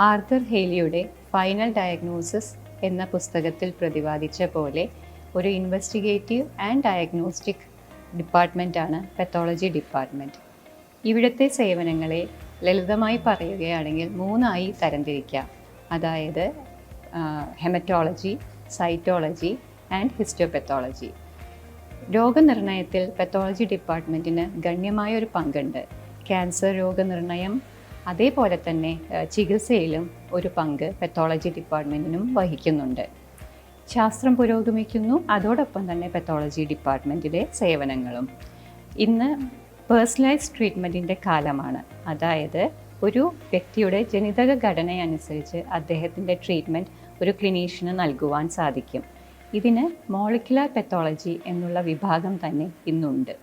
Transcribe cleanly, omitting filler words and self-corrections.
Arthur ഹെയ്ലിയുടെ final diagnosis എന്ന പുസ്തകത്തിൽ പ്രതിപാദിച്ച പോലെ ഒരു ഇൻവെസ്റ്റിഗേറ്റീവ് ആൻഡ് ഡയഗ്നോസ്റ്റിക് ഡിപ്പാർട്ട്മെൻറ്റാണ് പെത്തോളജി ഡിപ്പാർട്ട്മെൻറ്റ്. ഇവിടുത്തെ സേവനങ്ങളെ ലളിതമായി പറയുകയാണെങ്കിൽ 3ആയി തരംതിരിക്കാം. അതായത് ഹെമറ്റോളജി, സൈറ്റോളജി ആൻഡ് ഹിസ്റ്റോപെത്തോളജി. രോഗനിർണയത്തിൽ പെത്തോളജി ഡിപ്പാർട്ട്മെൻറ്റിന് ഗണ്യമായൊരു പങ്കുണ്ട്. ക്യാൻസർ രോഗനിർണയം അതേപോലെ തന്നെ ചികിത്സയിലും ഒരു പങ്ക് പെത്തോളജി ഡിപ്പാർട്ട്മെൻറ്റിനും വഹിക്കുന്നുണ്ട്. ശാസ്ത്രം പുരോഗമിക്കുന്നു, അതോടൊപ്പം തന്നെ പെത്തോളജി ഡിപ്പാർട്ട്മെൻറ്റിലെ സേവനങ്ങളും. ഇന്ന് പേഴ്സണലൈസ്ഡ് ട്രീറ്റ്മെൻറ്റിൻ്റെ കാലമാണ്. അതായത് ഒരു വ്യക്തിയുടെ ജനിതക ഘടനയനുസരിച്ച് അദ്ദേഹത്തിൻ്റെ ട്രീറ്റ്മെൻറ്റ് ഒരു ക്ലിനീഷ്യന് നൽകുവാൻ സാധിക്കും. ഇതിന് മോളിക്കുലർ പെത്തോളജി എന്നുള്ള വിഭാഗം തന്നെ ഇന്നുണ്ട്.